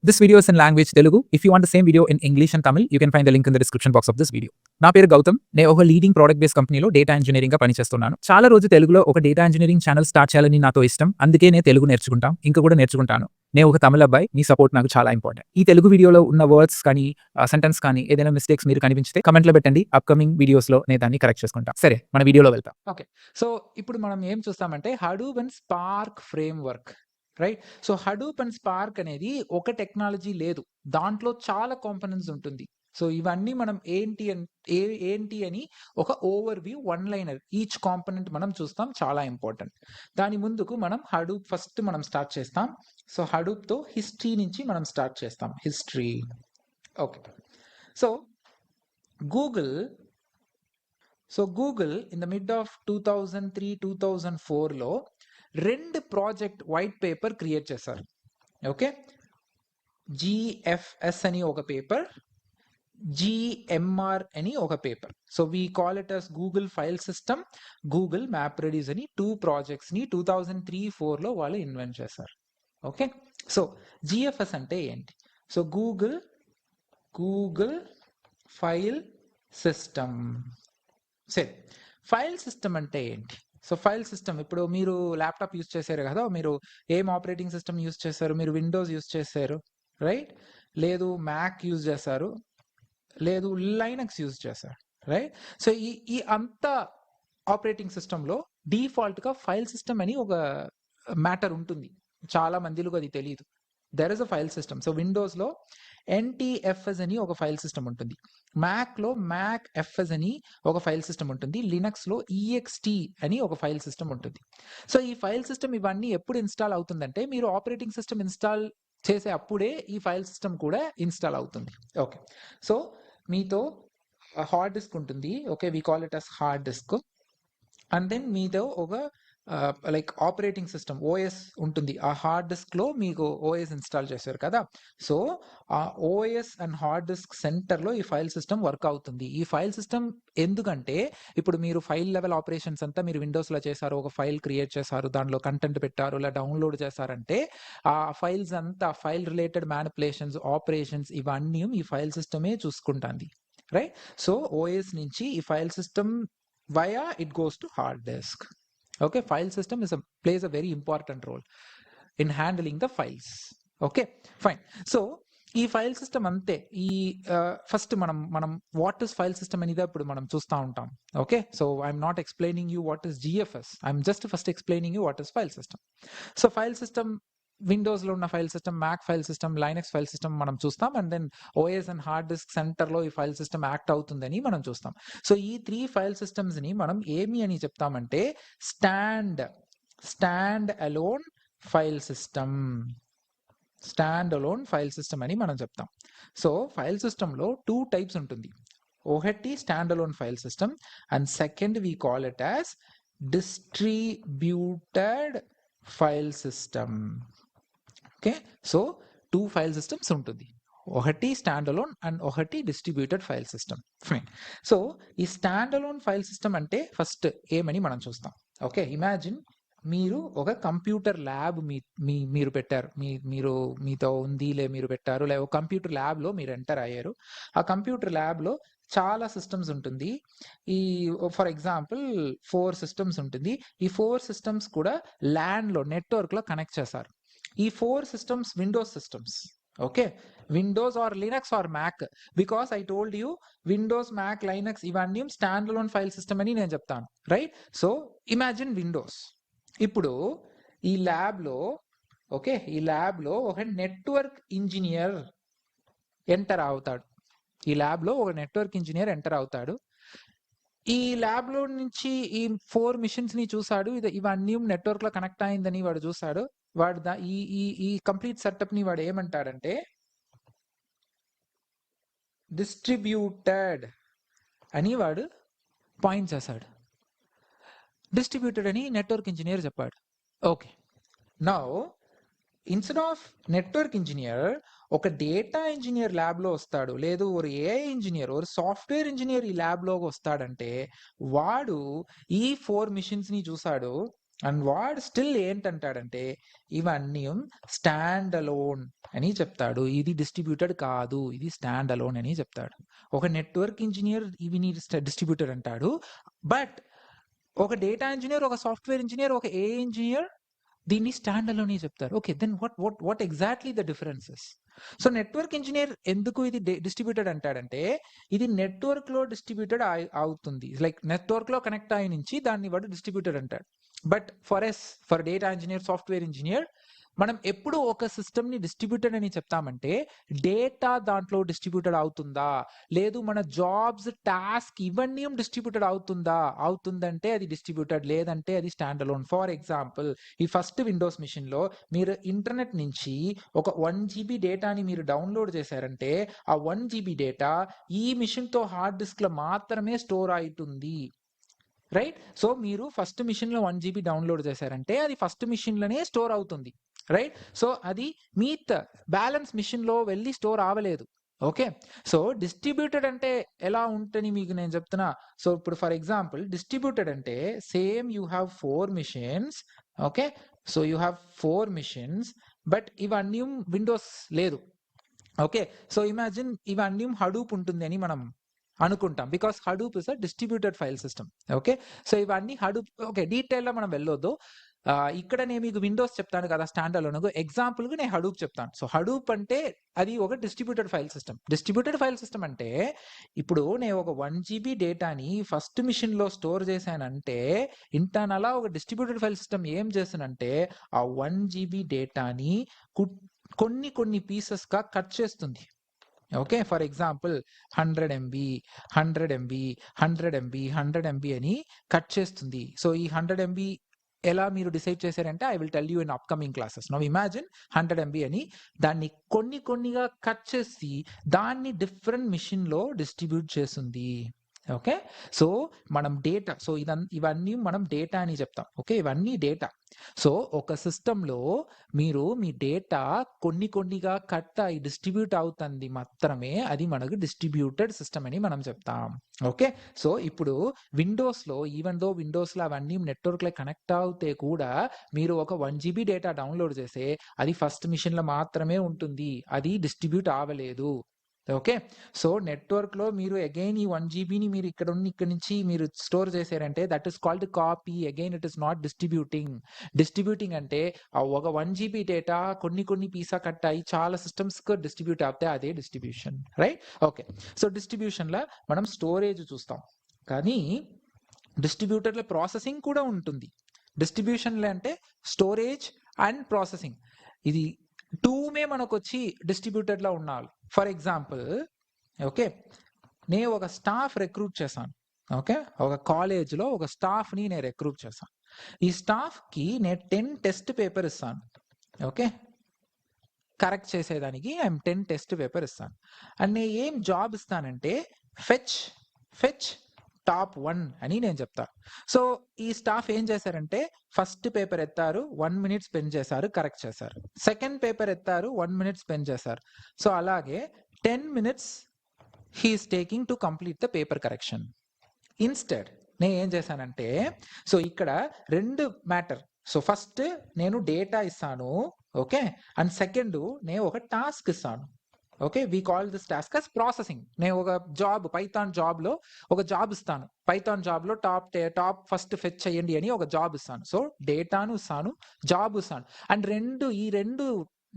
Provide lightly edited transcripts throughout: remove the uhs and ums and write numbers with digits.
This video is in language Telugu. If you want the same video in English and Tamil, you can find the link in the description box of this video. నా పేరు గౌతమ్. నేను ఒక leading product base కంపెనీలో data engineering గా పనిచేస్తున్నాను. చాలా రోజు తెలుగులో ఒక డేటా ఇంజనీరింగ్ ఛానల్ స్టార్ట్ చేయాలని నాతో ఇష్టం. అందుకే నేను తెలుగు నేర్చుకుంటాం, ఇంకా కూడా నేర్చుకుంటాను. నేను ఒక తమిళ అబ్బాయి, మీ సపోర్ట్ నాకు చాలా ఇంపార్టెంట్. ఈ తెలుగు వీడియోలో ఉన్న వర్డ్స్ కానీ సెంటెన్స్ కానీ ఏదైనా మిస్టేక్స్ మీరు కనిపించితే కమెంట్ లో పెట్టండి. అప్కమింగ్ వీడియోస్ లో నేను దాన్ని కరెక్ట్ చేసుకుంటాను. సరే, మన వీడియోలో వెళ్తాం. ఓకే, సో ఇప్పుడు మనం ఏం చూస్తామంటే Hadoop and Spark framework. Right, so Hadoop and Spark అనేది ఒక టెక్నాలజీ లేదు, దాంట్లో చాలా కాంపోనెంట్స్ ఉంటుంది. సో ఇవన్నీ మనం ఏంటి అని ఒక overview, one liner each component మనం చూస్తాం, చాలా ఇంపార్టెంట్. దాని ముందుకు మనం హడూప్ ఫస్ట్ మనం స్టార్ట్ చేస్తాం. సో హడూప్ తో హిస్టరీ నుంచి మనం స్టార్ట్ చేస్తాం. History. Okay, so Google in the mid of 2003-2004లో రెండు ప్రాజెక్ట్ వైట్ పేపర్ క్రియేట్ చేశారు. ఓకే, GFS అని ఒక పేపర్, GMR అని ఒక పేపర్. So we call it as Google file system, Google map reduce అని టూ ప్రాజెక్ట్స్ ని 2003-04లో వాళ్ళు ఇన్వెంట్ చేశారు. ఓకే, సో GFS అంటే ఏంటి? So Google file system. సరే, ఫైల్ సిస్టమ్ అంటే ఏంటి? సో ఫైల్ సిస్టమ్, ఇప్పుడు మీరు ల్యాప్టాప్ యూజ్ చేశారు కదా, మీరు ఏం ఆపరేటింగ్ సిస్టమ్ యూజ్ చేశారు? మీరు విండోస్ యూజ్ చేశారు, రైట్? లేదు మ్యాక్ యూజ్ చేశారు, లేదు లైనక్స్ యూజ్ చేశారు, రైట్? సో ఈ అంత ఆపరేటింగ్ సిస్టంలో డిఫాల్ట్గా ఫైల్ సిస్టమ్ అని ఒక మ్యాటర్ ఉంటుంది. చాలా మందిలో అది తెలియదు. There is a file system. So విండోస్లో NTFS అని ఒక ఫైల్ సిస్టమ్ ఉంటుంది, మ్యాక్లో MacFS అని ఒక ఫైల్ సిస్టమ్ ఉంటుంది, లినక్స్లో EXT అని ఒక ఫైల్ సిస్టమ్ ఉంటుంది. సో ఈ ఫైల్ సిస్టమ్ ఇవన్నీ ఎప్పుడు ఇన్స్టాల్ అవుతుందంటే మీరు ఆపరేటింగ్ సిస్టమ్ ఇన్స్టాల్ చేసే అప్పుడే ఈ ఫైల్ సిస్టమ్ కూడా ఇన్స్టాల్ అవుతుంది. ఓకే, సో మీతో హార్డ్ డిస్క్ ఉంటుంది. Okay, we call it as hard disk. And then మీతో ఒక లైక్ ఆపరేటింగ్ సిస్టమ్ OS ఉంటుంది. ఆ హార్డ్ డిస్క్లో మీకు OS ఇన్స్టాల్ చేశారు కదా, సో ఆ OS అండ్ హార్డ్ డిస్క్ సెంటర్లో ఈ ఫైల్ సిస్టమ్ వర్క్ అవుతుంది. ఈ ఫైల్ సిస్టమ్ ఎందుకంటే ఇప్పుడు మీరు ఫైల్ లెవెల్ ఆపరేషన్స్ అంతా మీరు విండోస్లో చేశారు, ఒక ఫైల్ క్రియేట్ చేశారు, దాంట్లో కంటెంట్ పెట్టారు, ఇలా డౌన్లోడ్ చేశారంటే ఆ ఫైల్స్ అంతా, ఫైల్ రిలేటెడ్ మ్యానిపులేషన్స్, ఆపరేషన్స్ ఇవన్నీ ఈ ఫైల్ సిస్టమే చూసుకుంటుంది, రైట్? సో OS నుంచి ఈ file system via it goes to hard disk. Okay, file system plays a very important role in handling the files. Okay, fine. So ఈ file system అంతే. ఈ first మనం what is file system అనేది ఇప్పుడు మనం చూస్తూ ఉంటాం. Okay, so I'm not explaining you what is GFS, I'm just first explaining you what is file system. So file system విండోస్లో ఉన్న file system, Mac file system, Linux file system మనం చూస్తాం. And then OS and hard disk సెంటర్లో ఈ file system act అవుతుందని మనం చూస్తాం. So ఈ 3 ఫైల్ సిస్టమ్స్ని మనం ఏమి అని చెప్తామంటే stand alone file system. Stand alone file system అని మనం చెప్తాం. సో ఫైల్ సిస్టంలో 2 టైప్స్ ఉంటుంది. ఒకటి stand alone file system and second we call it as distributed file system. Okay, so 2 file systems ఉంటుంది, ఒకటి స్టాండ్ అలోన్ అండ్ ఒకటి distributed file system. Fine. So ఈ స్టాండ్ అలోన్ ఫైల్ సిస్టమ్ అంటే first ఏమని మనం చూస్తాం. ఓకే, ఇమాజిన్ మీరు ఒక కంప్యూటర్ ల్యాబ్ మీరు పెట్టారు, మీరు మీతో ఉంది, మీరు పెట్టారు, ఒక కంప్యూటర్ ల్యాబ్లో మీరు ఎంటర్ అయ్యారు. ఆ కంప్యూటర్ ల్యాబ్లో చాలా సిస్టమ్స్ ఉంటుంది. ఈ ఫర్ ఎగ్జాంపుల్ 4 సిస్టమ్స్ ఉంటుంది. ఈ 4 సిస్టమ్స్ కూడా ల్యాన్లో, నెట్వర్క్లో కనెక్ట్ చేశారు. ఈ 4 systems Windows systems. Okay, Windows or Linux or Mac, because I told you Windows, Mac, Linux ఇవన్నీ స్టాండ్ అలోన్ ఫైల్ సిస్టమ్ అని నేను చెప్తాను, రైట్? So imagine Windows. ఇప్పుడు ఈ ల్యాబ్లో, ఓకే, ఈ ల్యాబ్లో ఒక నెట్వర్క్ ఇంజనీర్ ఎంటర్ అవుతాడు. ఈ ల్యాబ్లో ఒక నెట్వర్క్ ఇంజనీర్ ఎంటర్ అవుతాడు. ఈ ల్యాబ్లో నుంచి ఈ 4 మిషన్స్ ని చూసాడు, ఇవన్నీ నెట్వర్క్ లో కనెక్ట్ అయిందని వాడు చూసాడు. వాడు ఈ కంప్లీట్ సెటప్ ని వాడు ఏమంటాడంటే డిస్ట్రిబ్యూటెడ్ అని వాడు పాయింట్ చేశాడు. డిస్ట్రిబ్యూటెడ్ అని నెట్వర్క్ ఇంజనీర్ చెప్పాడు. Okay, now instead of network engineer ఒక డేటా ఇంజనీర్ ల్యాబ్లో వస్తాడు, లేదు ఒక AI ఇంజనీర్, ఒక సాఫ్ట్వేర్ ఇంజనీర్ ఈ ల్యాబ్లోకి వస్తాడంటే వాడు ఈ 4 మిషన్స్ ని చూసాడు, అండ్ వాడు స్టిల్ ఏంటంటాడంటే ఇవన్నీ స్టాండ్ అలోన్ అని చెప్తాడు. ఇది డిస్ట్రిబ్యూటెడ్ కాదు, ఇది స్టాండ్ అలోన్ అని చెప్తాడు. ఒక నెట్వర్క్ ఇంజనీర్ ఇవి డిస్ట్రిబ్యూటెడ్ అంటాడు. బట్ ఒక డేటా ఇంజనీర్, ఒక సాఫ్ట్వేర్ ఇంజనీర్, ఒక ఏ ఇంజనీర్ దీన్ని స్టాండ్ అలోన్ చెప్తారు. Okay, then what exactly the differences? So network engineer ఎందుకు ఇది డిస్ట్రిబ్యూటెడ్ అంటాడంటే ఇది నెట్వర్క్ లో డిస్ట్రిబ్యూటెడ్ అవుతుంది, లైక్ నెట్వర్క్ లో కనెక్ట్ అయ్యి నుంచి దాన్ని వాడు డిస్ట్రిబ్యూటెడ్ అంటాడు. But for data engineer, software engineer, మనం ఎప్పుడు ఒక సిస్టమ్ ని డిస్ట్రిబ్యూటెడ్ అని చెప్తామంటే డేటా దాంట్లో డిస్ట్రిబ్యూటెడ్ అవుతుందా, లేదు మన జాబ్స్, టాస్క్ ఇవన్నీ డిస్ట్రిబ్యూటెడ్ అవుతుందంటే అది డిస్ట్రిబ్యూటెడ్, లేదంటే అది స్టాండ్ అలోన్. ఫర్ ఎగ్జాంపుల్, ఈ ఫస్ట్ విండోస్ మిషన్ లో మీరు ఇంటర్నెట్ నుంచి ఒక 1 GB డేటాని మీరు డౌన్లోడ్ చేశారంటే ఆ 1 GB డేటా ఈ మిషన్ తో హార్డ్ డిస్క్ లో మాత్రమే స్టోర్ అవుతుంది, రైట్? సో మీరు ఫస్ట్ మిషన్ లో 1 GB డౌన్లోడ్ చేశారంటే అది ఫస్ట్ మిషన్ లోనే స్టోర్ అవుతుంది, రైట్? సో అది మీ బ్యాలెన్స్ మిషన్ లో వెళ్ళి స్టోర్ అవ్వలేదు. ఓకే, సో డిస్ట్రిబ్యూటెడ్ అంటే ఎలా ఉంటుంది మీకు నేను చెప్తున్నా. సో ఇప్పుడు ఫర్ ఎగ్జాంపుల్ డిస్ట్రిబ్యూటెడ్ అంటే same you have 4 machines. Okay, so you have 4 machines, but ఇవన్నీ విండోస్ లేదు. ఓకే, సో ఇమాజిన్ ఇవన్నీ హడూప్ ఉంటుంది అని మనం అనుకుంటాం, because Hadoop is a distributed file system. Okay, so ఇవన్నీ హడూప్. ఓకే, డీటెయిల్లో మనం వెళ్ళొద్దు. ఇక్కడ నేను మీకు విండోస్ చెప్తాను కదా స్టాండ్ అలోన్, ఎగ్జాంపుల్గా నేను హడూప్ చెప్తాను. సో హడూప్ అంటే అది ఒక distributed file system. Distributed file system అంటే ఇప్పుడు నేను ఒక 1 GB డేటాని ఫస్ట్ మిషన్ లో స్టోర్ చేశానంటే ఇంటర్నల్ ఒక డిస్ట్రిబ్యూటెడ్ ఫైల్ సిస్టమ్ ఏం చేస్తుందంటే ఆ 1 GB డేటాని కొన్ని పీసెస్ గా కట్ చేస్తుంది. Okay, for example 100 MB 100 MB 100 MB 100 MB అని కట్ చేస్తుంది. సో ఈ 100 MB ఎలా మీరు డిసైడ్ చేశారంటే I will tell you in upcoming classes. Now imagine 100 MB అని దాన్ని కొన్నిగా కట్ చేసి దాన్ని డిఫరెంట్ మిషన్ లో డిస్ట్రిబ్యూట్ చేస్తుంది. ఓకే, సో మనం డేటా, సో ఇవన్నీ మనం డేటా అని చెప్తాం. ఓకే, ఇవన్నీ డేటా. సో ఒక సిస్టంలో మీరు మీ డేటా కొన్నిగా కట్ అయి డిస్ట్రిబ్యూట్ అవుతుంది మాత్రమే అది మనకు డిస్ట్రిబ్యూటెడ్ సిస్టమ్ అని మనం చెప్తాం. ఓకే, సో ఇప్పుడు విండోస్లో ఈవెన్ దో విండోస్లో అవన్నీ నెట్వర్క్లో కనెక్ట్ అవుతే కూడా మీరు ఒక 1 GB డేటా డౌన్లోడ్ చేస్తే అది ఫస్ట్ మిషన్లో మాత్రమే ఉంటుంది, అది డిస్ట్రిబ్యూట్ అవ్వలేదు. ఓకే, సో నెట్వర్క్ లో మీరు అగైన్ ఈ 1 GBని మీరు ఇక్కడ నుంచి మీరు స్టోర్ చేశారంటే that is called copy. Again it is not distributing. Distributing అంటే ఒక 1 GB డేటా కొన్ని పీసా కట్ అయ్యి చాలా సిస్టమ్స్ కు డిస్ట్రిబ్యూట్ అవుతే అదే distribution, right? Okay, so distribution లో మనం స్టోరేజ్ చూస్తాం, కానీ డిస్ట్రిబ్యూటర్ లో ప్రాసెసింగ్ కూడా ఉంటుంది. డిస్ట్రిబ్యూషన్ లో అంటే స్టోరేజ్ అండ్ ప్రాసెసింగ్, ఇది టూమే మనకు వచ్చి డిస్ట్రిబ్యూటెడ్ లో ఉండాలి. ఫర్ ఎగ్జాంపుల్, ఓకే, నేను ఒక స్టాఫ్ రిక్రూట్ చేశాను. ఓకే, ఒక కాలేజ్లో ఒక స్టాఫ్ని నేను రిక్రూట్ చేశాను. ఈ స్టాఫ్కి నేను 10 టెస్ట్ పేపర్ ఇస్తాను. ఓకే, కరెక్ట్ చేసేదానికి 10 టెస్ట్ పేపర్ ఇస్తాను. అండ్ నేను ఏం జాబ్ ఇస్తానంటే ఫెచ్ టాప్ 1 అని నేను చెప్తాను. సో ఈ స్టాఫ్ ఏం చేశారంటే ఫస్ట్ పేపర్ ఎత్తారు, 1 minute స్పెండ్ చేశారు, కరెక్ట్ చేశారు. సెకండ్ పేపర్ ఎత్తారు, 1 minute స్పెండ్ చేశారు. సో అలాగే 10 minutes he's taking to complete the paper correction. Instead నేను ఏం చేశానంటే, సో ఇక్కడ 2 మ్యాటర్. సో ఫస్ట్ నేను డేటా ఇస్తాను, ఓకే, అండ్ సెకండ్ నేను ఒక టాస్క్ ఇస్తాను. Okay, we call this task as processing. నేను ఒక జాబ్, పైథాన్ జాబ్లో ఒక జాబ్ ఇస్తాను. పైథాన్ జాబ్లో టాప్ ఫస్ట్ ఫెచ్ చేయండి అని ఒక జాబ్ ఇస్తాను. సో డేటాను ఇస్తాను, జాబ్ ఇస్తాను. అండ్ ఈ రెండు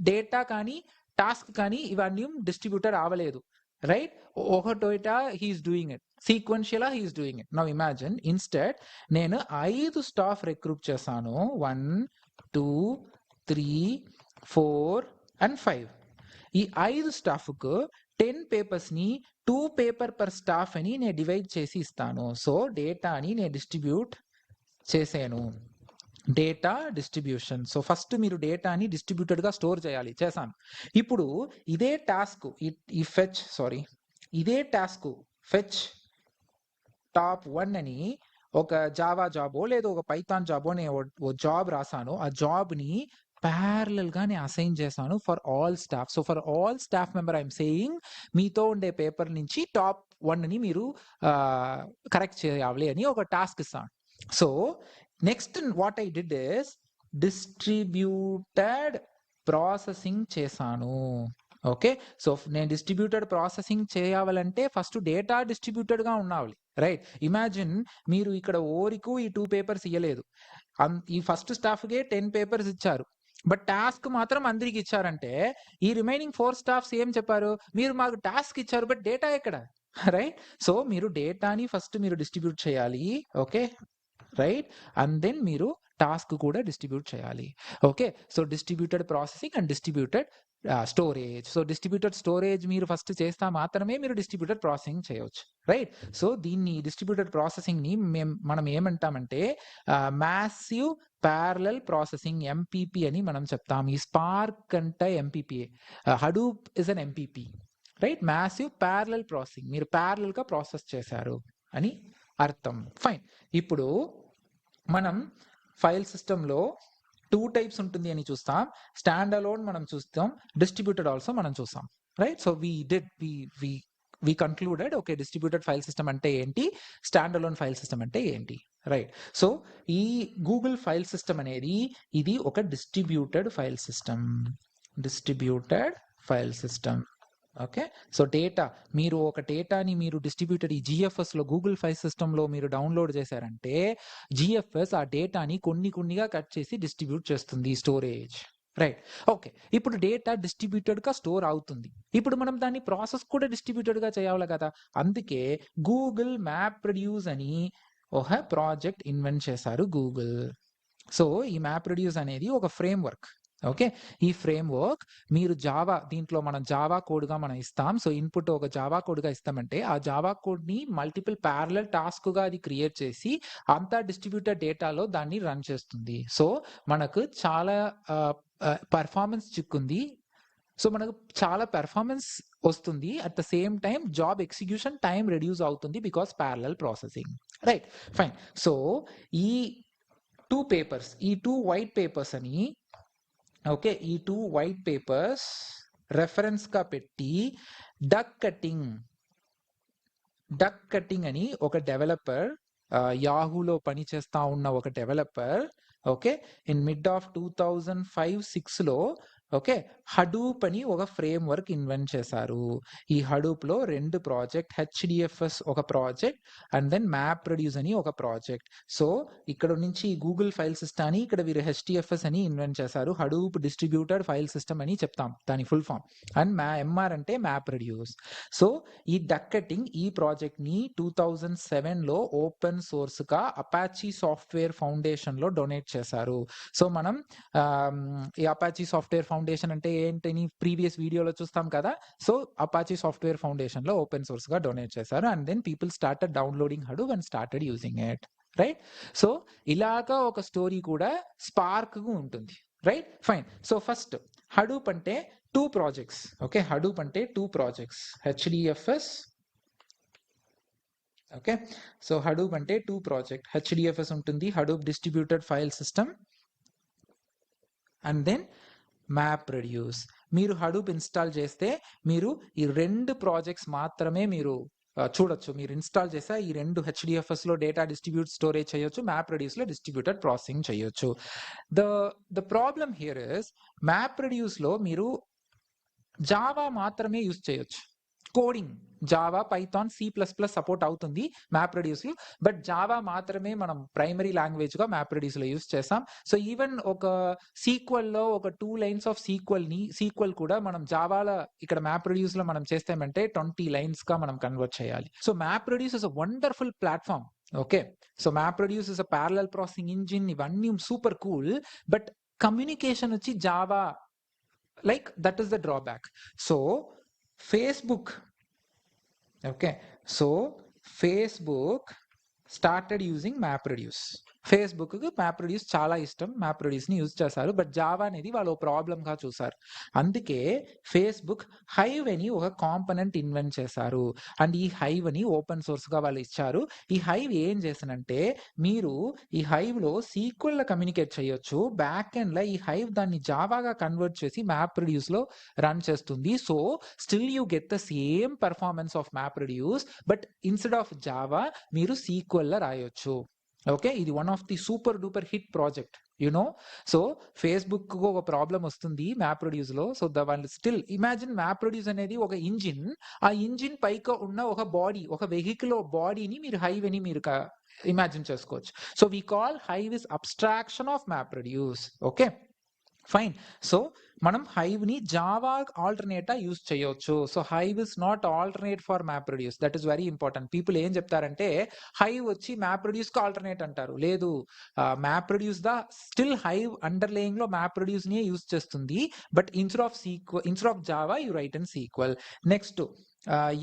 డేటా కానీ టాస్క్ కానీ ఇవన్నీ డిస్ట్రిబ్యూటర్ అవ్వలేదు, రైట్? ఒక data he's doing it, sequential he's doing it. Now imagine instead నేను 5 స్టాఫ్ రిక్రూట్ చేశాను, 1 2 3 4 and 5. ఈ 5 స్టాఫ్కు 10 పేపర్స్ని 2 పేపర్ పర్ స్టాఫ్ అని నేను డివైడ్ చేసి ఇస్తాను. సో డేటాని నేను డిస్ట్రిబ్యూట్ చేశాను, డేటా డిస్ట్రిబ్యూషన్. సో ఫస్ట్ మీరు డేటాని డిస్ట్రిబ్యూటెడ్గా స్టోర్ చేశాను. ఇప్పుడు ఇదే టాస్క్ ఫెచ్ టాప్ 1 అని ఒక జావా జాబో లేదా ఒక పైథాన్ జాబో నేను ఓ జాబ్ రాసాను. ఆ జాబ్ని ప్యారలల్ గా నేను అసైన్ చేశాను for all staff. So for all staff member I'm saying మీతో ఉండే పేపర్ నుంచి టాప్ 1 ని మీరు కరెక్ట్ చేయాలి అని ఒక టాస్క్ ఇస్తాను. So next what I did is distributed processing చేశాను. ఓకే, సో నేను డిస్ట్రిబ్యూటెడ్ ప్రాసెసింగ్ చేయాలంటే ఫస్ట్ డేటా డిస్ట్రిబ్యూటెడ్గా ఉండాలి, రైట్? ఇమాజిన్ మీరు ఇక్కడ ఓరికు ఈ 2 పేపర్స్ ఇవ్వలేదు, ఈ ఫస్ట్ స్టాఫ్కే 10 పేపర్స్ ఇచ్చారు, బట్ టాస్క్ మాత్రం అందరికి ఇచ్చారంటే ఈ రిమైనింగ్ 4 స్టాఫ్స్ ఏం చెప్పారు, మీరు మాకు టాస్క్ ఇచ్చారు బట్ డేటా ఎక్కడ, రైట్? సో మీరు డేటాని ఫస్ట్ మీరు డిస్ట్రిబ్యూట్ చేయాలి, ఓకే, రైట్? అండ్ దెన్ మీరు టాస్క్ కూడా డిస్ట్రిబ్యూట్ చేయాలి. Okay, so distributed processing and distributed storage. So distributed storage మీరు ఫస్ట్ చేస్తా మాత్రమే మీరు డిస్ట్రిబ్యూటెడ్ ప్రాసెసింగ్ చేయవచ్చు, రైట్? సో దీన్ని డిస్ట్రిబ్యూటెడ్ ప్రాసెసింగ్ని మనం ఏమంటామంటే మ్యాసివ్ ప్యారలల్ ప్రాసెసింగ్, ఎంపీపీ అని మనం చెప్తాం. ఈ స్పార్క్ అంటే MPPA, Hadoop is an MPP, right? Massive parallel processing, మీరు ప్యారలల్గా ప్రాసెస్ చేశారు అని అర్థం. ఫైన్. ఇప్పుడు మనం ఫైల్ సిస్టంలో 2 టైప్స్ ఉంటుంది అని చూస్తాం. స్టాండ్ అలోన్ మనం చూస్తాం, డిస్ట్రిబ్యూటెడ్ ఆల్సో మనం చూస్తాం, right? So we concluded okay distributed file system అంటే ఏంటి, స్టాండ్ అలోన్ ఫైల్ సిస్టమ్ అంటే ఏంటి, రైట్? సో ఈ గూగుల్ ఫైల్ సిస్టమ్ అనేది ఇది ఒక distributed file system, distributed file system. Okay, so data మీరు ఒక డేటాని మీరు డిస్ట్రిబ్యూటెడ్ ఈ జిఎఫ్ఎస్లో గూగుల్ ఫైల్ సిస్టంలో మీరు డౌన్లోడ్ చేశారంటే జిఎఫ్ఎస్ ఆ డేటాని కొన్నిగా కట్ చేసి డిస్ట్రిబ్యూట్ చేస్తుంది, స్టోరేజ్, రైట్? ఓకే, ఇప్పుడు డేటా డిస్ట్రిబ్యూటెడ్గా స్టోర్ అవుతుంది, ఇప్పుడు మనం దాన్ని ప్రాసెస్ కూడా డిస్ట్రిబ్యూటెడ్గా చేయాలి కదా, అందుకే గూగుల్ మ్యాప్ రెడ్యూస్ అని ఒక ప్రాజెక్ట్ ఇన్వెంట్ చేశారు గూగుల్. సో ఈ మ్యాప్ రెడ్యూస్ అనేది ఒక ఫ్రేమ్వర్క్. ఓకే, ఈ ఫ్రేమ్వర్క్ మీరు జావా, దీంట్లో మనం జావా కోడ్గా మనం ఇస్తాం. సో ఇన్పుట్ ఒక జావా కోడ్గా ఇస్తామంటే ఆ జావా కోడ్ని మల్టిపుల్ ప్యారలల్ టాస్క్గా అది క్రియేట్ చేసి అంతా డిస్ట్రిబ్యూటెడ్ డేటాలో దాన్ని రన్ చేస్తుంది. సో మనకు చాలా పర్ఫార్మెన్స్ చిక్కుంది, సో మనకు చాలా పెర్ఫార్మెన్స్ వస్తుంది, at the same time job execution time reduce అవుతుంది because parallel processing, right? Fine. So ఈ 2 పేపర్స్, ఈ 2 వైట్ పేపర్స్ అని, ఓకే, ఈ 2 వైట్ పేపర్స్ రెఫరెన్స్గా పెట్టి డక్ కటింగ్ అని ఒక డెవలపర్, యాహూలో పనిచేస్తా ఉన్న ఒక developer, okay, in mid of 2005-06లో ఓకే హడూప్ అని ఒక ఫ్రేమ్ వర్క్ ఇన్వెంట్ చేశారు. ఈ హడూప్లో 2 ప్రాజెక్ట్, హెచ్డిఎఫ్ఎస్ ఒక project and then map reduce అని ఒక ప్రాజెక్ట్. సో ఇక్కడ నుంచి గూగుల్ ఫైల్ సిస్టమ్ అని ఇక్కడ వీరు హెచ్డిఎఫ్ఎస్ అని ఇన్వెంట్ చేశారు, హడూప్ డిస్ట్రిబ్యూటెడ్ ఫైల్ సిస్టమ్ అని చెప్తాం దాని ఫుల్ ఫామ్, అండ్ ఎంఆర్ అంటే మ్యాప్ రెడ్యూస్. సో ఈ డక్కెటింగ్ ఈ ప్రాజెక్ట్ని 2007లో ఓపెన్ సోర్స్గా అపాచీ సాఫ్ట్వేర్ ఫౌండేషన్లో డొనేట్ చేశారు. సో మనం ఈ అపాచీ సాఫ్ట్వేర్ ఫౌండేషన్ అంటే ఏంటని ప్రీవియస్ వీడియోలో చూస్తాం కదా, సో అపాచీ సాఫ్ట్వేర్ ఫౌండేషన్లో ఓపెన్ సోర్స్గా డొనేట్ చేశారు and then people started downloading Hadoop and started using it, right? So ఇలాగా ఒక స్టోరీ కూడా స్పార్క్గా ఉంటుంది, right? Fine. So first Hadoop అంటే 2 ప్రాజెక్ట్స్, ఓకే, హడూప్ అంటే 2 projects, HDFS, okay. So Hadoop అంటే 2 ప్రాజెక్ట్, హెచ్డిఎఫ్ఎస్ ఉంటుంది, Hadoop distributed file system, and then map reduce. మీరు హడూప్ ఇన్స్టాల్ చేస్తే మీరు ఈ 2 ప్రాజెక్ట్స్ మాత్రమే మీరు చూడొచ్చు. మీరు ఇన్స్టాల్ చేస్తే ఈ 2 హెచ్డిఎఫ్ఎస్లో డేటా డిస్ట్రిబ్యూట్ స్టోరేజ్ చేయొచ్చు, మ్యాప్ రెడ్యూస్లో డిస్ట్రిబ్యూటెడ్ ప్రాసెసింగ్ చేయొచ్చు. The problem here is map రెడ్యూస్లో మీరు జావా మాత్రమే యూజ్ చేయొచ్చు, coding Java, Python, C++ support అవుతుంది మ్యాప్ రెడ్యూస్లో, బట్ జావా మాత్రమే మనం ప్రైమరీ లాంగ్వేజ్గా మ్యాప్ రెడ్యూస్లో యూజ్ చేస్తాం. సో ఈవెన్ ఒక సీక్వెల్లో ఒక 2 లైన్స్ ఆఫ్ సీక్వెల్ కూడా మనం జావాలో ఇక్కడ మ్యాప్ రెడ్యూస్లో మనం చేస్తామంటే 20 లైన్స్గా మనం కన్వర్ట్ చేయాలి. So map reduce is a wonderful platform, okay. So map reduce is a parallel processing engine, ఇవన్నీ సూపర్ కూల్, బట్ కమ్యూనికేషన్ వచ్చి Java, like that is the drawback. So Facebook, okay, so Facebook started using MapReduce. Facebook MapReduce చాలా ఇష్టం, MapReduceని use చేశారు, but Java అనేది వాళ్ళు ప్రాబ్లంగా చూసారు. అందుకే Facebook hive అని ఒక కాంపనెంట్ ఇన్వెంట్ చేశారు అండ్ ఈ హైవ్ అని ఓపెన్ సోర్స్గా వాళ్ళు ఇచ్చారు. ఈ హైవ్ ఏం చేశానంటే మీరు ఈ హైవ్లో సీక్వెల్లో కమ్యూనికేట్ చేయొచ్చు, బ్యాక్ ఎండ్లో ఈ హైవ్ దాన్ని జావాగా కన్వర్ట్ చేసి MapReduceలో రన్ చేస్తుంది. So still you get the same performance of MapReduce, but instead of Java మీరు సీక్వెల్లో రాయొచ్చు. ఓకే, ఇది one of the super duper hit project you know. So Facebook ఒక ప్రాబ్లం వస్తుంది మ్యాప్ ప్రొడ్యూస్ లో. సో వాళ్ళు స్టిల్ ఇమాజిన్ మ్యాప్ ప్రొడ్యూస్ అనేది ఒక engine, ఆ ఇంజిన్ పైకి ఉన్న ఒక బాడీ, ఒక వెహికల్ బాడీని మీరు హైవ్ అని మీరు ఇమాజిన్ చేసుకోవచ్చు. So we call Hive is abstraction of map produce. Okay fine. So మనం హైవ్ ని జావా ఆల్టర్నేట్ యూస్ చేయొచ్చు. So Hive is not alternate for map produce. That is very important. People ఏం చెప్తారంటే hive వచ్చి map produce కి alternate అంటారు. లేదు, map produce the still Hive under laying లో మ్యాప్ ప్రొడ్యూస్ ని యూస్ చేస్తుంది. But instead of Java you write in sequel. Next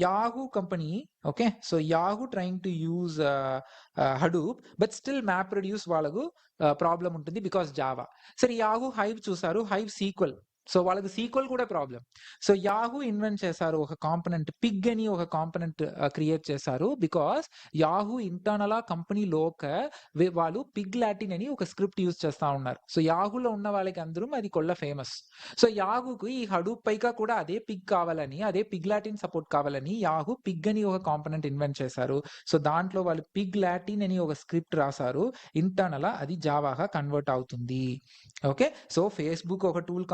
Yahoo company, okay, so Yahoo trying to use Hadoop, but still MapReduce వాళ్ళకు problem ఉంటుంది because Java. సరే Yahoo hive చూసారు, hive sequel, so వాళ్ళకి sequel కూడా problem. So Yahoo invent చేశారు ఒక component Pig అని ఒక కాంపనెంట్ క్రియేట్ చేశారు. బికాస్ యాహూ ఇంటర్నల్ కంపెనీ లోక వాళ్ళు పిగ్ లాటిన్ అని ఒక స్క్రిప్ట్ యూజ్ చేస్తా ఉన్నారు. సో యాహూలో ఉన్న వాళ్ళకి అందరూ అది కొల్ల ఫేమస్. సో యాహూకు ఈ హడూప్ పైగా కూడా అదే పిగ్ కావాలని, అదే పిగ్ లాటిన్ సపోర్ట్ కావాలని యాహూ పిగ్ అని ఒక కాంపనెంట్ ఇన్వెంట్ చేశారు. సో దాంట్లో వాళ్ళు పిగ్ లాటిన్ అని ఒక స్క్రిప్ట్ రాశారు. ఇంటర్నల్ అది జావాగా కన్వర్ట్ అవుతుంది. ఓకే, సో ఫేస్బుక్ ఒక టూల్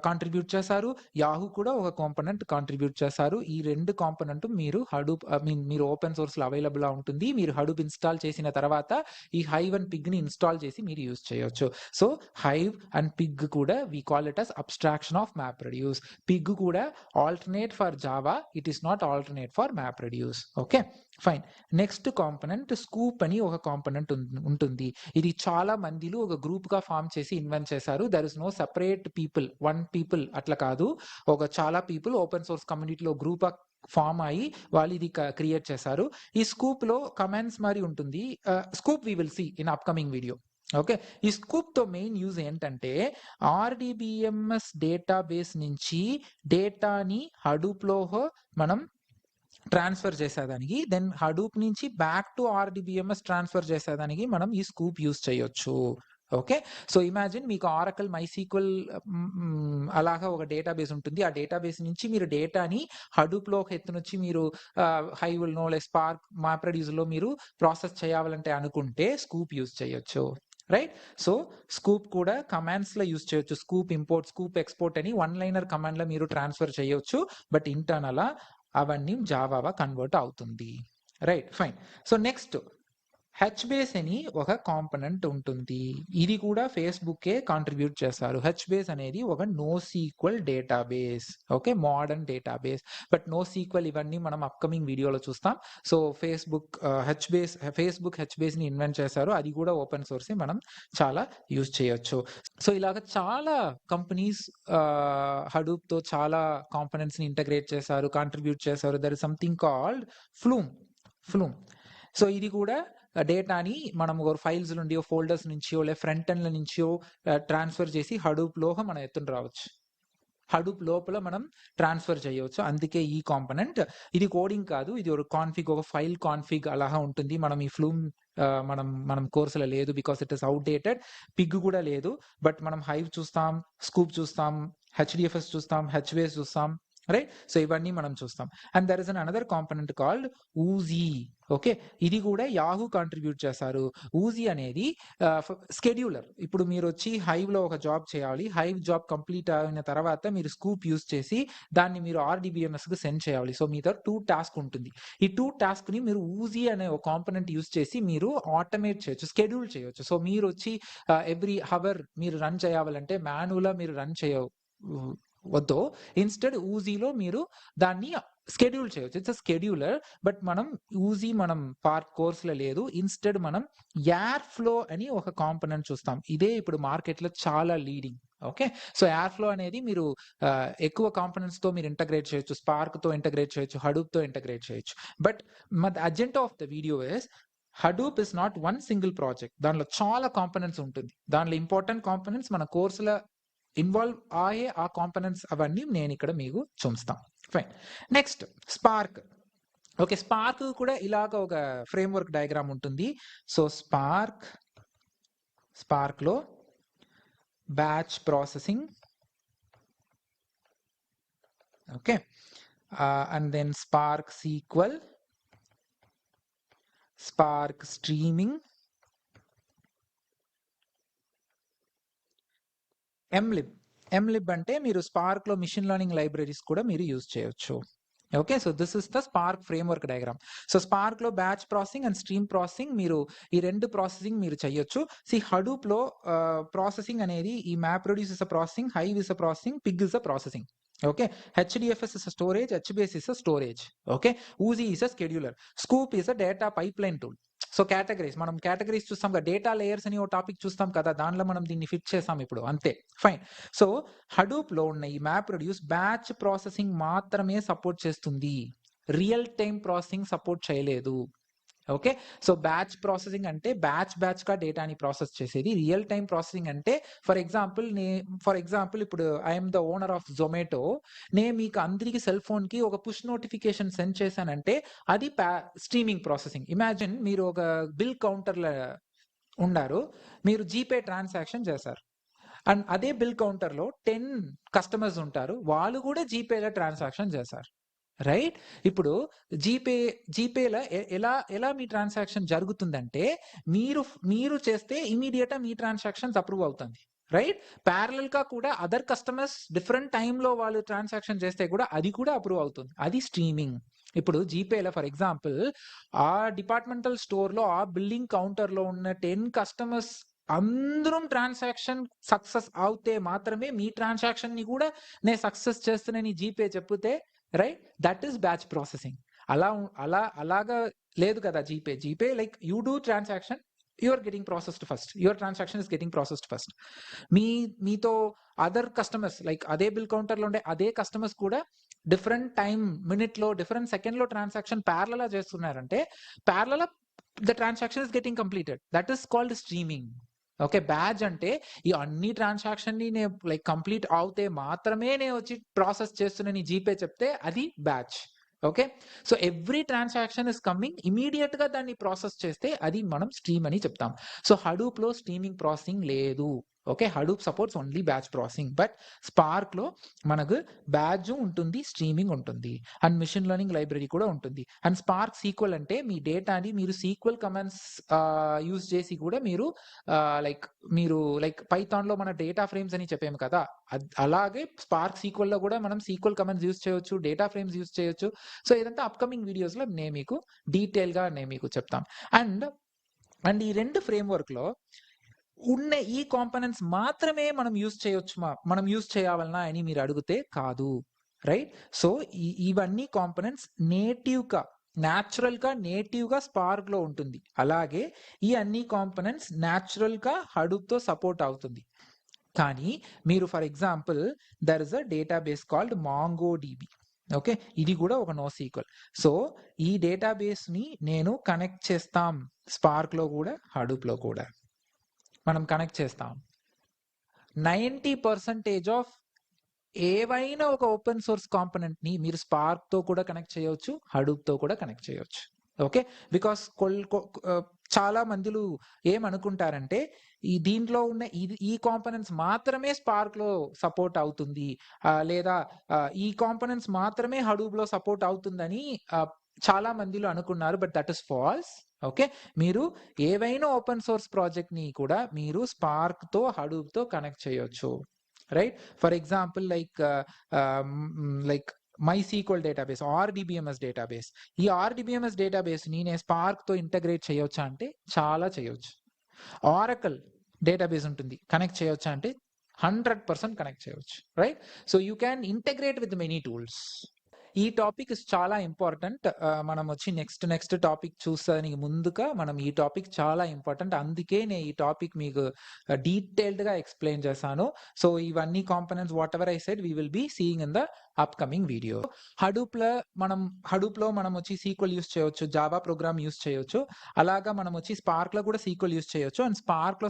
కాంట్రిబ్యూట్ చేశారు, యాహూ కూడా ఒక కాంపోనెంట్ కాంట్రిబ్యూట్ చేశారు. ఈ రెండు కాంపోనెంట్ మీరు హడూప్ మీరు ఓపెన్ సోర్స్ లో అవైలబుల్ గా ఉంటుంది. మీరు హడూప్ ఇన్స్టాల్ చేసిన తర్వాత ఈ హైవ్ అండ్ పిగ్ ని ఇన్స్టాల్ చేసి మీరు యూజ్ చేయొచ్చు. సో హైవ్ అండ్ పిగ్ కూడా we call it as abstraction of map reduce. Pig కూడా alternate for Java, it is not alternate for map reduce. Okay fine. Next component Sqoop అని ఒక component ఉంటుంది. ఇది చాలా మందిలు ఒక గ్రూప్ గా ఫామ్ చేసి ఇన్వెంట్ చేశారు. There is no separate people, one people అట్లా కాదు, ఒక చాలా పీపుల్ ఓపెన్ సోర్స్ కమ్యూనిటీలో గ్రూప్ ఫామ్ అయ్యి వాళ్ళు ఇది క్రియేట్ చేశారు. ఈ స్కూప్ లో కమెంట్స్ మరి ఉంటుంది. Sqoop we will see in upcoming video. Okay, ఈ స్కూప్ తో మెయిన్ యూజ్ ఏంటంటే ఆర్డిబిఎంఎస్ డేటాబేస్ నుంచి డేటాని హడూప్ లో మనం ట్రాన్స్ఫర్ చేసేదానికి, దెన్ హడూప్ నుంచి బ్యాక్ టు ఆర్డిబిఎంఎస్ ట్రాన్స్ఫర్ చేసేదానికి మనం ఈ స్కూప్ యూజ్ చేయొచ్చు. ఓకే, సో ఇమాజిన్ మీకు ఆరకల్ మైసీక్వెల్ అలాగా ఒక డేటాబేస్ ఉంటుంది. ఆ డేటాబేస్ నుంచి మీరు డేటాని హడూప్ లో ఎత్తునొచ్చి మీరు హైవ్ నో లే స్పార్క్ మ్యాప్రెడ్యూస్ లో మీరు ప్రాసెస్ చేయాలంటే అనుకుంటే స్కూప్ యూజ్ చేయొచ్చు. రైట్, సో స్కూప్ కూడా కమాండ్స్ లో యూజ్ చేయొచ్చు. స్కూప్ ఇంపోర్ట్, స్కూప్ ఎక్స్పోర్ట్ అని వన్ లైనర్ కమాండ్ లో మీరు ట్రాన్స్ఫర్ చేయొచ్చు. బట్ ఇంటర్నల్ అవన్నీ జావాగా కన్వర్ట్ అవుతుంది. Right fine. So next HBase అని ఒక కాంపనెంట్ ఉంటుంది. ఇది కూడా ఫేస్బుక్కే కాంట్రిబ్యూట్ చేస్తారు. హెచ్బేస్ అనేది ఒక no sequel database. Okay, modern database, but no sequel ఇవన్నీ మనం అప్కమింగ్ వీడియోలో చూస్తాం. సో ఫేస్బుక్ హెచ్బేస్ ని ఇన్వెంట్ చేశారు. అది కూడా ఓపెన్ సోర్స్, మనం చాలా యూజ్ చేయొచ్చు. సో ఇలాగ చాలా కంపెనీస్ హడూప్ తో చాలా కాంపనెంట్స్ ని ఇంటగ్రేట్ చేశారు, కాంట్రిబ్యూట్ చేశారు. There is something called Flume. So ఇది కూడా డేటాని మనం ఫైల్స్ నుండి ఫోల్డర్స్ నుంచో లేదా ఫ్రంట్ ఎండ్ల నుంచో ట్రాన్స్ఫర్ చేసి హడూప్ లో మనం ఎత్తుని రావచ్చు, హడూప్ లోపల మనం ట్రాన్స్ఫర్ చేయవచ్చు. అందుకే ఈ కాంపనెంట్, ఇది కోడింగ్ కాదు, ఇది ఒక కాన్ఫిగ్, ఒక ఫైల్ కాన్ఫిగ్ అలా ఉంటుంది. మనం ఈ ఫ్లూమ్ మనం కోర్సులో లేదు because it is out dated. Pig కూడా లేదు. బట్ మనం హైవ్ చూస్తాం, స్కూప్ చూస్తాం, హెచ్డిఎఫ్ఎస్ చూస్తాం, హెచ్బేస్ చూస్తాం. రైట్, సో ఇవన్నీ మనం చూస్తాం. And there is an another component called Oozie. Okay, ఇది కూడా యాహూ కాంట్రిబ్యూట్ చేశారు. ఊజీ అనేది స్కెడ్యూలర్. ఇప్పుడు మీరు వచ్చి హైవ్ లో ఒక జాబ్ చేయాలి, హైవ్ జాబ్ కంప్లీట్ అయిన తర్వాత మీరు స్కూప్ యూజ్ చేసి దాన్ని మీరు ఆర్డిబిఎంఎస్ కి సెండ్ చేయాలి. సో మీతో 2 టాస్క్ ఉంటుంది. ఈ 2 టాస్క్ ని మీరు ఊజీ అనే ఒక కాంపనెంట్ యూజ్ చేసి మీరు ఆటోమేట్ చేయొచ్చు, స్కెడ్యూల్ చేయొచ్చు. సో మీరు వచ్చి ఎవ్రీ హవర్ మీరు రన్ చేయాలంటే మాన్యువల్ మీరు రన్ వద్దు, ఇన్స్టెడ్ ఊజీలో మీరు దాన్ని స్కెడ్యూల్ చేయొచ్చు. ఇట్స్ స్కెడ్యూలర్, బట్ మనం ఊజీ మనం పార్ట్ కోర్సులో లేదు. ఇన్స్టెడ్ మనం యార్ ఫ్లో అని ఒక కాంపనెంట్ చూస్తాం. ఇదే ఇప్పుడు మార్కెట్ లో చాలా లీడింగ్. ఓకే, సో యార్ ఫ్లో అనేది మీరు ఎక్కువ కాంపనెంట్స్ తో మీరు ఇంటగ్రేట్ చేయొచ్చు, స్పార్క్ తో ఇంటగ్రేట్ చేయొచ్చు, హడూప్ తో ఇంటగ్రేట్ చేయొచ్చు. But the agenda of the video is Hadoop is not one single project. దానిలో చాలా కాంపనెంట్స్ ఉంటుంది. దానిలో ఇంపార్టెంట్ కాంపనెంట్స్ మన కోర్సులో ఇన్వాల్వ్ అయ్యే ఆ కాంపనెంట్స్ అవన్నీ నేను ఇక్కడ మీకు చూపిస్తాం. Fine. Next Spark. Okay, Spark కూడా ఇలాగ ఒక ఫ్రేమ్వర్క్ డయాగ్రామ్ ఉంటుంది. సో స్పార్క్ లో batch processing, okay, and then Spark SQL, Spark streaming, MLlib అంటే మీరు స్పార్క్ లో మిషన్ లెర్నింగ్ లైబ్రరీస్ కూడా మీరు యూజ్ చేయొచ్చు. Okay, so this is the Spark framework diagram. So Spark లో batch processing and stream processing మీరు ఈ రెండు ప్రాసెసింగ్ మీరు చేయొచ్చు. హడూప్ లో ప్రాసెసింగ్ అనేది ఈ map reduce is a processing, Hive is a processing, Pig is a processing. Okay, HDFS is a storage, HBS is a storage. Okay, Oozie is a scheduler, Sqoop is a data pipeline tool. So categories, మనం categories చూస్తాం కదా, data layers అని ఒక topic చూస్తాం కదా, దానిలో మనం దీన్ని ఫిట్ చేసాం ఇప్పుడు, అంతే, ఫైన్. సో హడూప్ లో ఉన్న ఈ మ్యాప్ రెడ్యూస్ బ్యాచ్ ప్రాసెసింగ్ మాత్రమే సపోర్ట్ చేస్తుంది, రియల్ టైం ప్రాసెసింగ్ సపోర్ట్ చేయలేదు. ఓకే, సో బ్యాచ్ ప్రాసెసింగ్ అంటే బ్యాచ్ గా డేటాని ప్రాసెస్ చేసేది. రియల్ టైం ప్రాసెసింగ్ అంటే ఫర్ ఎగ్జాంపుల్ ఇప్పుడు I'm the owner of Zomato, నేను మీకు అందరికి సెల్ ఫోన్ కి ఒక పుష్ నోటిఫికేషన్ సెండ్ చేశానంటే అది స్ట్రీమింగ్ ప్రాసెసింగ్. ఇమాజిన్ మీరు ఒక బిల్ కౌంటర్లో ఉన్నారు, మీరు జీపే ట్రాన్సాక్షన్ చేశారు, అండ్ అదే బిల్ కౌంటర్ లో 10 కస్టమర్స్ ఉంటారు, వాళ్ళు కూడా జీపేలో ట్రాన్సాక్షన్ చేశారు, రైట్? ఇప్పుడు జీపేలో ఎలా మీ ట్రాన్సాక్షన్ జరుగుతుందంటే మీరు చేస్తే ఇమీడియట్ మీ ట్రాన్సాక్షన్స్ అప్రూవ్ అవుతుంది, రైట్? ప్యారలల్ గా కూడా అదర్ కస్టమర్స్ డిఫరెంట్ టైంలో వాళ్ళు ట్రాన్సాక్షన్ చేస్తే కూడా అది కూడా అప్రూవ్ అవుతుంది, అది స్ట్రీమింగ్. ఇప్పుడు జీపేలో ఫర్ ఎగ్జాంపుల్ ఆ డిపార్ట్మెంటల్ స్టోర్ లో ఆ బిల్లింగ్ కౌంటర్ లో ఉన్న 10 కస్టమర్స్ అందరం ట్రాన్సాక్షన్ సక్సెస్ అవుతే మాత్రమే మీ ట్రాన్సాక్షన్ ని కూడా నేను సక్సెస్ చేస్తున్నాను జీపే చెప్తే, right? That is batch processing. అలాగా లేదు కదా GPay like you do transaction, you are getting processed first, your transaction is getting processed first. మీతో అదర్ కస్టమర్స్ లైక్ అదే బిల్ కౌంటర్ లో ఉండే అదే కస్టమర్స్ కూడా డిఫరెంట్ టైం, మినిట్ లో, డిఫరెంట్ సెకండ్ లో ట్రాన్సాక్షన్ ప్యారలల్ చేస్తున్నారంటే parallel the transaction is getting completed, that is called streaming. Okay, batch అంటే ఈ అన్ని ట్రాన్సాక్షన్ ని నేను లైక్ కంప్లీట్ అవుతే మాత్రమే నేను వచ్చి ప్రాసెస్ చేస్తున్న జీపే చెప్తే అది batch. Okay, so every transaction is coming, immediate గా దాన్ని ప్రాసెస్ చేస్తే అది మనం స్ట్రీమ్ అని చెప్తాం. సో హడూప్ లో స్ట్రీమింగ్ ప్రాసెసింగ్ లేదు. Okay, Hadoop supports only batch processing, but spark లో మనకు బ్యాచ్ ఉంటుంది, స్ట్రీమింగ్ ఉంటుంది, అండ్ మిషన్ లెర్నింగ్ లైబ్రరీ కూడా ఉంటుంది. అండ్ స్పార్క్ సీక్వెల్ అంటే మీ డేటాని మీరు సీక్వెల్ కమాండ్స్ యూజ్ చేసి కూడా మీరు పైథాన్ లో మన డేటా ఫ్రేమ్స్ అని చెప్పాము కదా, అలాగే స్పార్క్ సీక్వెల్ లో కూడా మనం సీక్వెల్ కమాండ్స్ యూజ్ చేయొచ్చు, డేటా ఫ్రేమ్స్ యూజ్ చేయొచ్చు. సో ఇదంతా అప్కమింగ్ వీడియోస్ లో నేను మీకు డీటెయిల్ గా చెప్తాం. అండ్ ఈ రెండు ఫ్రేమ్వర్క్ లో ఉన్న ఈ కాంపోనెంట్స్ మాత్రమే మనం యూజ్ చేయొచ్చు, మనం యూజ్ చేయాలన్నా అని మీరు అడిగితే కాదు, రైట్? సో ఇవన్నీ కాంపోనెంట్స్ నేచురల్ గా స్పార్క్ లో ఉంటుంది, అలాగే ఈ అన్ని కాంపోనెంట్స్ న్యాచురల్ గా హడూప్ తో సపోర్ట్ అవుతుంది. కానీ మీరు for example there is a database called MongoDB. Okay, ఇది కూడా ఒక NoSQL. సో ఈ డేటాబేస్ ని నేను కనెక్ట్ చేస్తాం స్పార్క్ లో కూడా, హడూప్ లో కూడా మనం కనెక్ట్ చేస్తాం. 90% ఆఫ్ ఏవైనా ఒక ఓపెన్ సోర్స్ కాంపోనెంట్ ని మీరు స్పార్క్ తో కూడా కనెక్ట్ చేయొచ్చు, హడూప్ తో కూడా కనెక్ట్ చేయొచ్చు. ఓకే, బికాస్ చాలా మందిలు ఏమనుకుంటారంటే దీంట్లో ఉన్న ఈ కాంపోనెంట్స్ మాత్రమే స్పార్క్ లో సపోర్ట్ అవుతుంది, లేదా ఈ కాంపోనెంట్స్ మాత్రమే హడూప్ లో సపోర్ట్ అవుతుందని చాలా మందిలో అనుకున్నారు, but that is false. Okay, మీరు ఏవైనా ఓపెన్ సోర్స్ ప్రాజెక్ట్ ని కూడా మీరు స్పార్క్ తో, హడూప్ తో కనెక్ట్ చేయొచ్చు, right? For example like MySQL database, RDBMS database, ఈ RDBMS డేటాబేస్ ని నేను స్పార్క్ తో ఇంటగ్రేట్ చేయొచ్చా అంటే చాలా చేయొచ్చు. ఆరకల్ డేటాబేస్ ఉంటుంది, కనెక్ట్ చేయొచ్చా అంటే 100% కనెక్ట్ చేయొచ్చు, right? So you can integrate with many tools. ఈ టాపిక్ చాలా ఇంపార్టెంట్. మనం వచ్చి నెక్స్ట్ టాపిక్ చూస్తానికి ముందుగా మనం ఈ టాపిక్ చాలా ఇంపార్టెంట్, అందుకే నేను ఈ టాపిక్ మీకు డీటెయిల్డ్ గా ఎక్స్ప్లెయిన్ చేశాను. సో ఇవన్నీ components whatever I said we will be seeing in the upcoming video. Hadoop లో మనం వచ్చి సీక్వెల్ యూస్ చేయొచ్చు, జావా ప్రోగ్రామ్ యూస్ చేయొచ్చు, అలాగా మనం వచ్చి స్పార్క్ లో కూడా సీక్వెల్ యూస్ చేయొచ్చు. అండ్ స్పార్క్ లో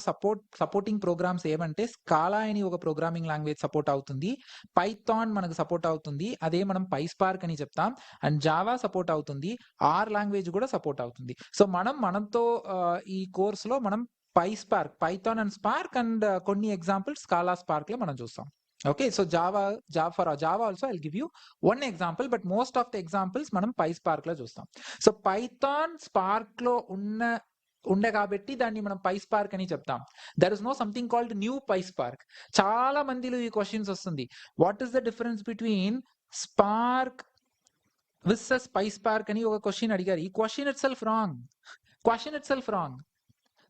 సపోర్టింగ్ ప్రోగ్రామ్స్ ఏమంటే స్కాలా అని ఒక ప్రోగ్రామింగ్ లాంగ్వేజ్ సపోర్ట్ అవుతుంది, పైథాన్ మనకు సపోర్ట్ అవుతుంది, అదే మనం పైస్పార్క్ అని చెప్తాం, అండ్ జావా సపోర్ట్ అవుతుంది, ఆర్ లాంగ్వేజ్ కూడా సపోర్ట్ అవుతుంది. సో మనతో ఈ కోర్స్ లో మనం పైథాన్ అండ్ స్పార్క్ అండ్ కొన్ని ఎగ్జాంపుల్స్ స్కాలా స్పార్క్ లో మనం చూస్తాం. Okay, so for Java also I'll give you one example, but most of the examples మనం PySpark లో చూస్తాం. సో పైథాన్ స్పార్క్ లో ఉన్న ఉండే కాబట్టి దాన్ని మనం PySpark అని చెప్తాం. There is no something called new PySpark. చాలా మందిలో ఈ క్వశ్చన్స్ వస్తుంది. What is the difference between Spark versus PySpark అని ఒక క్వశ్చన్ అడిగారు. ఈ క్వశ్చన్ ఇట్ సెల్ఫ్ రాంగ్.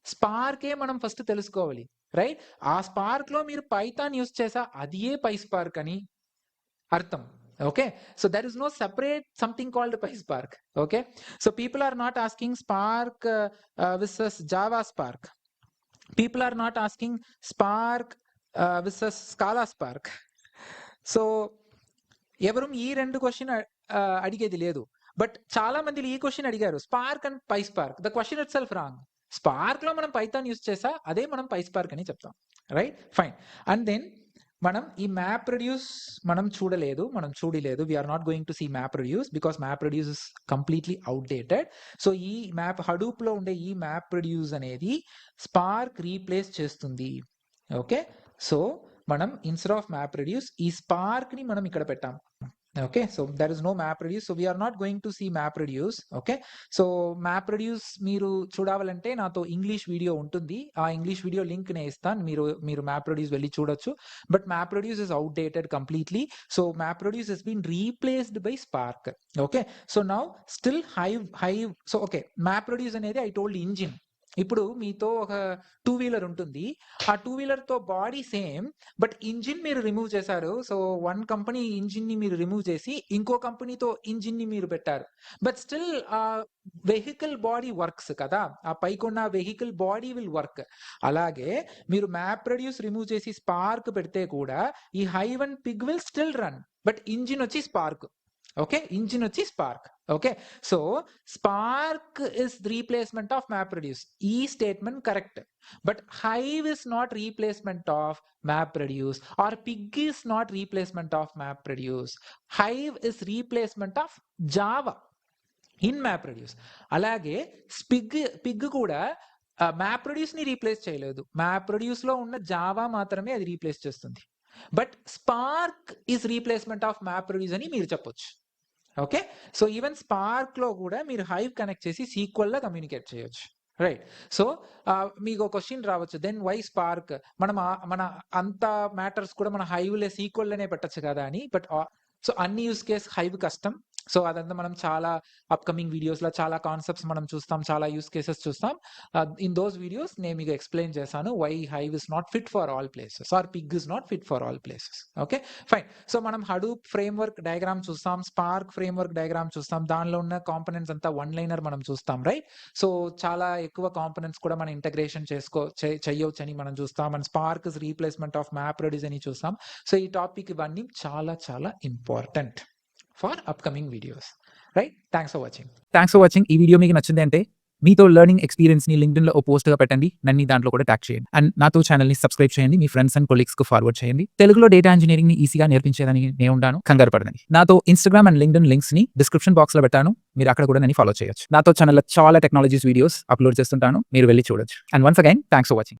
స్పార్కే మనం ఫస్ట్ తెలుసుకోవాలి, రైట్? ఆ స్పార్క్ లో మీరు పైథాన్ యూస్ చేసా అదే PySpark అని అర్థం. Okay, so there is no separate something called PySpark. Okay, so people are not asking Spark versus Java Spark. People are not asking Spark versus Scala Spark. So ఎవరు ఈ రెండు question అడిగేది లేదు. But చాలా మంది ఈ క్వశ్చన్ అడిగారు, spark and PySpark. The question itself wrong. Spark లో మనం పైథాన్ యూస్ చేసా అదే మనం PySpark అని చెప్తాం, రైట్? ఫైన్. అండ్ దెన్ మనం ఈ మ్యాప్ రెడ్యూస్ మనం చూడలేదు. We're not going to see map reduce because map reduce is completely outdated. So ఈ మ్యాప్ హడూప్ లో ఉండే ఈ మ్యాప్ రెడ్యూస్ అనేది స్పార్క్ రీప్లేస్ చేస్తుంది. ఓకే, సో మనం ఇన్స్టెడ్ ఆఫ్ మ్యాప్ రెడ్యూస్ ఈ స్పార్క్ ని మనం ఇక్కడ పెట్టాం. Okay, so there is no map reduce, so we are not going to see map reduce. Okay, so map reduce మీరు చూడాలంటే నాతో ఇంగ్లీష్ వీడియో ఉంటుంది, ఆ ఇంగ్లీష్ వీడియో లింక్ నే ఇస్తాను, మీరు map reduce వెళ్ళి చూడొచ్చు. But map reduce is outdated completely, so map reduce has been replaced by Spark. Okay, so now still hive. So okay, map reduce అనేది I told engine. ఇప్పుడు మీతో ఒక 2-wheeler ఉంటుంది, ఆ 2-wheeler తో బాడీ సేమ్, బట్ ఇంజిన్ మీరు remove చేశారు. So one company engine ని మీరు రిమూవ్ చేసి ఇంకో కంపెనీతో ఇంజిన్ ని మీరు పెట్టారు, బట్ స్టిల్ ఆ వెహికల్ బాడీ వర్క్స్ కదా, ఆ పైకున్న వెహికల్ బాడీ విల్ వర్క్. అలాగే మీరు మ్యాప్ రెడ్యూస్ రిమూవ్ చేసి స్పార్క్ పెడితే కూడా ఈ Hive and Pig will still run, but engine వచ్చి స్పార్క్. ఓకే, ఇంజిన్ వచ్చి Spark. Okay, so Spark is replacement of map reduce. ఈ statement correct, but Hive is not replacement of map reduce or Pig is not replacement of map reduce. Hive is replacement of Java in map reduce. అలాగే Pig కూడా map reduce ని replace చేయలేదు, map reduce లో ఉన్న Java మాత్రమే అది replace చేస్తుంది. But spark is replacement of map reduce అని మీరు చెప్పొచ్చు. ఓకే, సో ఈవెన్ స్పార్క్ లో కూడా మీరు హైవ్ కనెక్ట్ చేసి సీక్వెల్ లా కమ్యూనికేట్ చేయొచ్చు, రైట్? సో మీకు క్వశ్చన్ రావచ్చు, దెన్ వై స్పార్క్? మన అంత మ్యాటర్స్ కూడా మన హైవ్ లే సీక్వెల్ లోనే పెట్టచ్చు కదా అని. బట్ సో అన్ని యూస్ కేస్ హైవ్ కష్టం. సో అదంతా మనం చాలా అప్కమింగ్ వీడియోస్ లో చాలా కాన్సెప్ట్స్ మనం చూస్తాం, చాలా యూస్ కేసెస్ చూస్తాం. ఇన్ దోస్ వీడియోస్ నేను మీకు ఎక్స్ప్లెయిన్ చేశాను why Hive is not fit for all places or Pig is not fit for all places. Okay, fine. So మనం హడూప్ ఫ్రేమ్వర్క్ డయాగ్రామ్ చూస్తాం, స్పార్క్ ఫ్రేమ్వర్క్ డయాగ్రామ్ చూస్తాం, దానిలో ఉన్న components అంతా వన్ లైనర్ మనం చూస్తాం, రైట్? సో చాలా ఎక్కువ కాంపోనెంట్స్ కూడా మనం ఇంటగ్రేషన్ చేయొచ్చు అని మనం చూస్తాం. మన spark is replacement of map reduce అని చూస్తాం. సో ఈ టాపిక్ ఇవన్నీ చాలా చాలా important for upcoming videos, right? Thanks for watching. ఈ వీడియో మీకు నచ్చింది అంటే మీతో లెర్నింగ్ ఎక్స్పీరియన్స్ ని లింక్డ్ఇన్ లో పోస్ట్ గా పెట్టండి, నన్ను దాంట్లో కూడా ట్యాగ్ చేయండి. అండ్ నాతో ఛానల్ ని సబ్స్క్రైబ్ చేయండి, మీ ఫ్రెండ్స్ అండ్ కొలీగ్స్ కు ఫార్వర్డ్ చేయండి. తెలుగులో డేటా ఇంజనీరింగ్ ని ఈజీగా నేర్పించేదని నేను ఉంటాను, కంగారు పడదండి. నాతో ఇన్స్టాగ్రామ్ అండ్ లింక్డ్ఇన్ లింక్స్ ని డిస్క్రిప్షన్ బాక్స్ లో పెట్టాను, మీరు అక్కడ కూడా నన్ను ఫాలో చేయొచ్చు. నాతో ఛానల్ లో చాలా టెక్నాలజీస్ వీడియోస్ అప్లోడ్ చేస్తుంటాను, మీరు వెళ్ళి చూడొచ్చు. And once again thanks for watching.